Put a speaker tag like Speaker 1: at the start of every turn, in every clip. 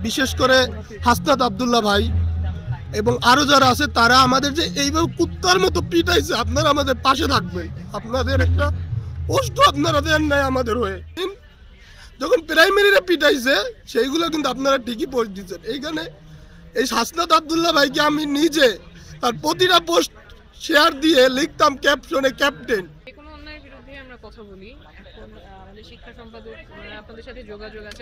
Speaker 1: বিশেষ করে হাসনাত আব্দুল্লাহ ভাই এবং আরো যারা আছে তারা আমাদের যে এইভাবে কুত্তার মতো পিটাইছে, আপনারা আমাদের পাশে থাকবেন। আপনাদের একটা কষ্ট আপনারা দেন নাই আমাদের হয়ে। যখন প্রাইমারিরা পিটাইছে সেইগুলো কিন্তু আপনারা ঠিকই পোস্ট দিচ্ছেন। এইখানে এই হাসনাত আব্দুল্লাহ ভাইকে আমি নিজে তার প্রতিটা পোস্ট শেয়ার দিয়ে লিখতাম ক্যাপশনে ক্যাপ্টেন।
Speaker 2: কোনো অন্যায়ের বিরুদ্ধে আমরা কথা বলি। এখন আমাদের শিক্ষা সম্পাদক আপনাদের সাথে যোগাযোগ আছে।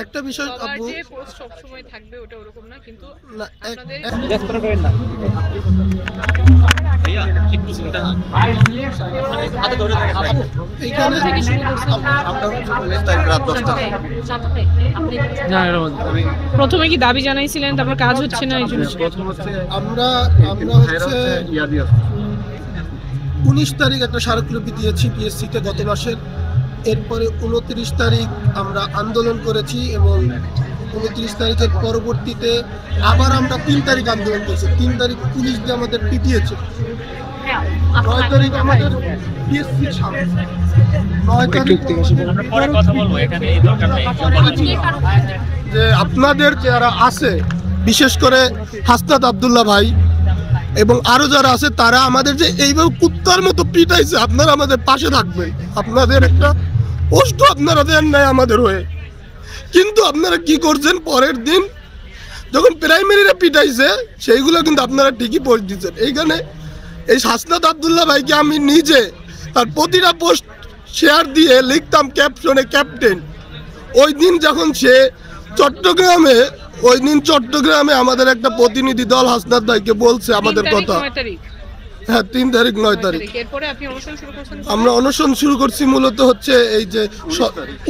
Speaker 1: একটা বিষয় আপু,
Speaker 2: যে পোস্ট সব সময় থাকবে ওটা ওরকম না, কিন্তু আপনাদের প্রথমে কি দাবি জানাইছিলেন, তারপর কাজ হচ্ছে না, এই জন্য
Speaker 1: আমরা হচ্ছে 19 তারিখ একটা স্মারকলিপি দিয়েছি পিএসসিতে গত মাসের। এরপরে 29 তারিখ আমরা আন্দোলন করেছি এবং 29 তারিখের পরবর্তীতে আবার আমরা 3 তারিখ আন্দোলন করেছি। 3 তারিখ পুলিশ দিয়ে আমাদের পিটিয়েছে। 9 তারিখ আমাদের পিএসসির সামনে 9 তারিখ যে আপনাদের যারা আছে বিশেষ করে হাসনাত আব্দুল্লাহ ভাই এবং আরো যারা আছে তারা আমাদের যে এইভাবে কুত্তার মতো পিটাইছে, আপনারা আমাদের পাশে থাকবেন। আপনাদের একটা কষ্ট আপনারা দেন নাই আমাদের হয়ে, কিন্তু আপনারা কি করছেন, পরের দিন যখন প্রাইমারিরা পিটাইছে সেইগুলো কিন্তু আপনারা ঠিকই পোস্ট দিচ্ছেন। এইখানে এই হাসনাত আব্দুল্লাহ ভাইকে আমি নিজে তার প্রতিটা পোস্ট শেয়ার দিয়ে লিখতাম ক্যাপশনে ক্যাপ্টেন। ওই দিন যখন সে চট্টগ্রামে আমাদের একটা প্রতিনিধি দল হাসনাত ভাইকে বলছে আমাদের কথা। হ্যাঁ, 3 তারিখ 9 তারিখ আমরা অনশন শুরু করছি। মূলত হচ্ছে এই যে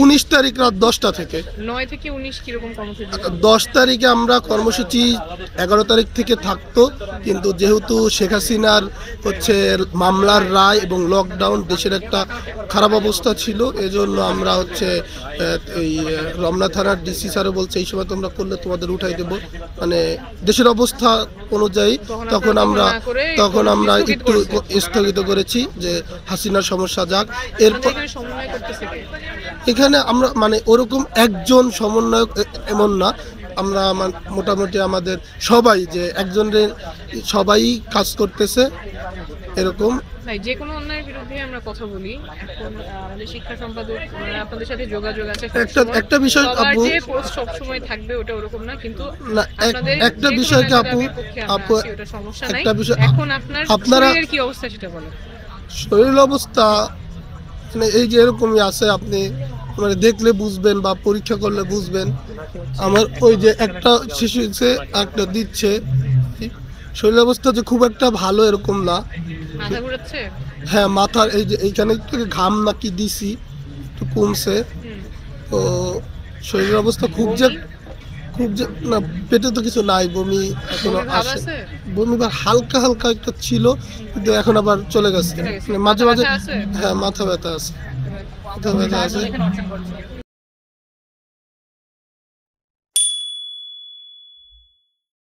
Speaker 1: 19 তারিখ রাত 10টা থেকে
Speaker 2: 9 থেকে 19 কিরকম কর্মসূচি?
Speaker 1: 10 তারিখে আমরা কর্মসূচি 11 তারিখ থেকে থাকতো, কিন্তু যেহেতু শেখ হাসিনার হচ্ছে মামলার রায় এবং লকডাউন, দেশের একটা খারাপ অবস্থা ছিল, এজন্য আমরা হচ্ছে এই রমনা থানার ডিসি স্যারও বলছে এই সময় তোমরা করলে তোমাদের উঠাই দেবো, মানে দেশের অবস্থা অনুযায়ী তখন আমরা একটু স্থগিত করেছি যে হাসিনার সমস্যা যাক। এরপর এখানে আমরা মানে ওরকম একজন সমন্বয়ক এমন না, আমরা মোটামুটি আমাদের সবাই যে একজনের সবাই কাজ করতেছে এরকম।
Speaker 2: যে কোনো অন্যায়ের বিরুদ্ধে আমরা কথা বলি। এখন আমাদের শিক্ষা সম্পাদক আপনাদের সাথে যোগাযোগ আছে।
Speaker 1: একটা বিষয় আপু,
Speaker 2: যে পোস্ট সব সময় থাকবে ওটা ওরকম না, কিন্তু
Speaker 1: একটা বিষয়কে আপু
Speaker 2: ওটা সমস্যা নাই।
Speaker 1: একটা বিষয়,
Speaker 2: এখন আপনারা কি অবস্থা সেটা বলেন।
Speaker 1: শরীর অবস্থা মানে এই যে এরকমই আছে, আপনি মানে দেখলে বুঝবেন বা পরীক্ষা করলে বুঝবেন। আমার ওই যে একটা শিশু একটা দিচ্ছে, শরীর অবস্থা যে খুব একটা ভালো এরকম না।
Speaker 2: মাথা ঘুরাচ্ছে? হ্যাঁ,
Speaker 1: মাথার এই যে এইখানে থেকে ঘাম নাকি দিছি একটু কমছে। তো শরীরের অবস্থা খুব যে না, পেটে তো কিছু নাই, বমি এখনো আসে, বমি বা হালকা হালকা একটা ছিল, কিন্তু এখন আবার চলে গেছে। মাঝে মাঝে হ্যাঁ মাথা ব্যথা আছে।